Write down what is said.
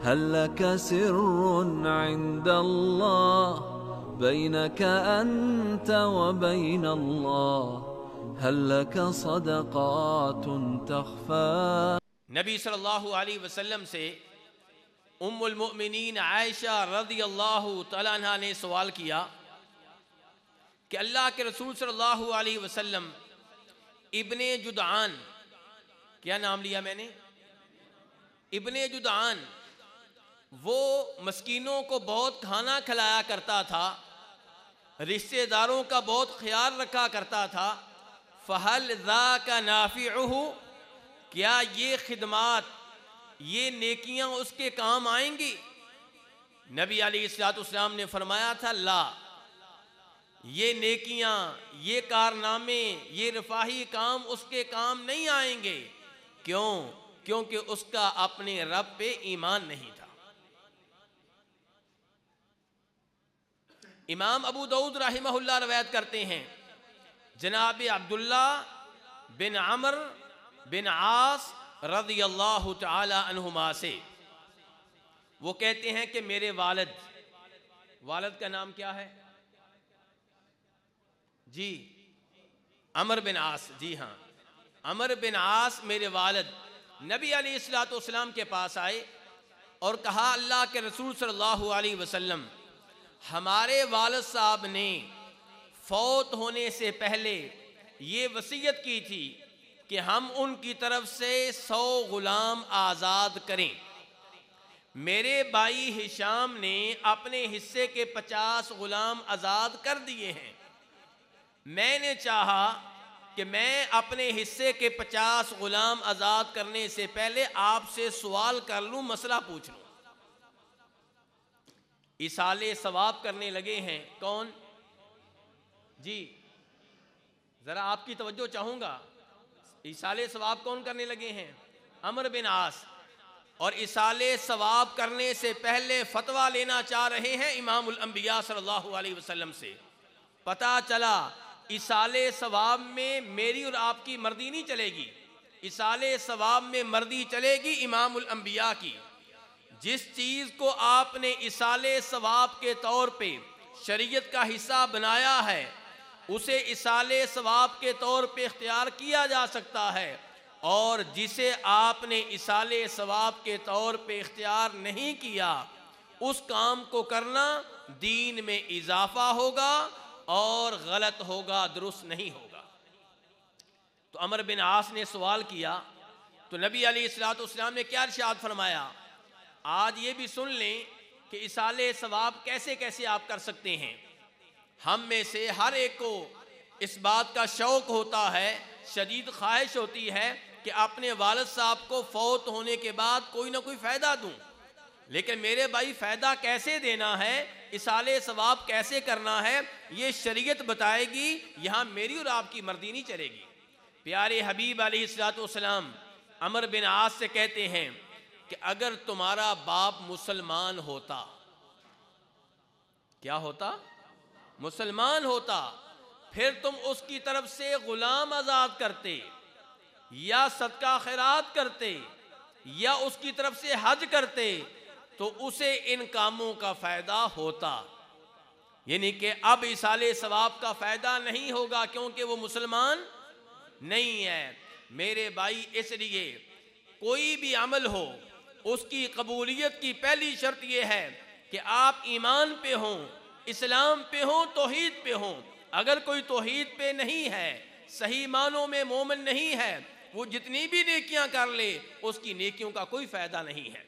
هل لك سر عند الله بينك أنت وبين الله هل لك صدقات تخفى. نبی صلی اللہ علیہ وسلم سے ام المؤمنین عائشہ رضی اللہ تعالیٰ عنہ نے سوال کیا کہ اللہ کے رسول صلی اللہ علیہ وسلم ابن جدعان، کیا نام لیا میں نے؟ ابن جدعان وہ مسکینوں کو بہت کھانا کھلایا کرتا تھا، رشتہ داروں کا بہت خیال رکھا کرتا تھا، فَهَلْ ذَاكَ نَافِعُهُ، کیا یہ خدمات، یہ نیکیاں اس کے کام آئیں گی؟ نبی علیہ السلام نے فرمایا تھا لا، یہ نیکیاں، یہ کارنامے، یہ رفاہی کام اس کے کام نہیں آئیں گے۔ کیوں؟ کیونکہ اس کا اپنے رب پہ ایمان نہیں تھا۔ امام ابو داؤد رحمہ اللہ روایت کرتے ہیں جناب عبداللہ بن عمر بن عاص رضی اللہ تعالی عنہما سے، وہ کہتے ہیں کہ میرے والد کا نام کیا ہے؟ جی عمر بن عاص، جی ہاں عمر بن عاص میرے والد نبی علیہ السلام کے پاس آئے اور کہا اللہ کے رسول صلی اللہ علیہ وسلم، ہمارے والد صاحب نے فوت ہونے سے پہلے یہ وصیت کی تھی کہ ہم ان کی طرف سے 100 غلام آزاد کریں۔ میرے بھائی ہشام نے اپنے حصے کے 50 غلام آزاد کر دیے ہیں۔ میں نے چاہا کہ میں اپنے حصے کے 50 غلام آزاد کرنے سے پہلے آپ سے سوال کر لوں، مسئلہ پوچھ لوں۔ ایصال ثواب کرنے لگے ہیں کون؟ جی ذرا آپ کی توجہ چاہوں گا، ایصال ثواب کون کرنے لگے ہیں؟ عمر بن عاص، اور ایصال ثواب کرنے سے پہلے فتویٰ لینا چاہ رہے ہیں امام الانبیاء صلی اللہ علیہ وسلم سے۔ پتہ چلا ایصال ثواب میں میری اور آپ کی مرضی نہیں چلے گی، ایصال ثواب میں مرضی چلے گی امام الانبیاء کی۔ جس چیز کو آپ نے ایصال ثواب کے طور پہ شریعت کا حصہ بنایا ہے، اسے ایصال ثواب کے طور پہ اختیار کیا جا سکتا ہے، اور جسے آپ نے ایصال ثواب کے طور پہ اختیار نہیں کیا، اس کام کو کرنا دین میں اضافہ ہوگا اور غلط ہوگا، درست نہیں ہوگا۔ تو عمر بن عاص نے سوال کیا تو نبی علیہ السلام نے کیا ارشاد فرمایا؟ آج یہ بھی سن لیں کہ ایصال ثواب کیسے کیسے آپ کر سکتے ہیں۔ ہم میں سے ہر ایک کو اس بات کا شوق ہوتا ہے، شدید خواہش ہوتی ہے کہ اپنے والد صاحب کو فوت ہونے کے بعد کوئی نہ کوئی فائدہ دوں، لیکن میرے بھائی فائدہ کیسے دینا ہے، ایصال ثواب کیسے کرنا ہے، یہ شریعت بتائے گی، یہاں میری اور آپ کی مرضی نہیں چلے گی۔ پیارے حبیب علیہ السلام عمر بن عاص سے کہتے ہیں کہ اگر تمہارا باپ مسلمان ہوتا، کیا ہوتا؟ مسلمان ہوتا، پھر تم اس کی طرف سے غلام آزاد کرتے، یا صدقہ خیرات کرتے، یا اس کی طرف سے حج کرتے، تو اسے ان کاموں کا فائدہ ہوتا۔ یعنی کہ اب ایصال ثواب کا فائدہ نہیں ہوگا کیونکہ وہ مسلمان نہیں ہے۔ میرے بھائی اس لیے کوئی بھی عمل ہو، اس کی قبولیت کی پہلی شرط یہ ہے کہ آپ ایمان پہ ہوں، اسلام پہ ہوں، توحید پہ ہوں۔ اگر کوئی توحید پہ نہیں ہے، صحیح معنوں میں مومن نہیں ہے، وہ جتنی بھی نیکیاں کر لے اس کی نیکیوں کا کوئی فائدہ نہیں ہے۔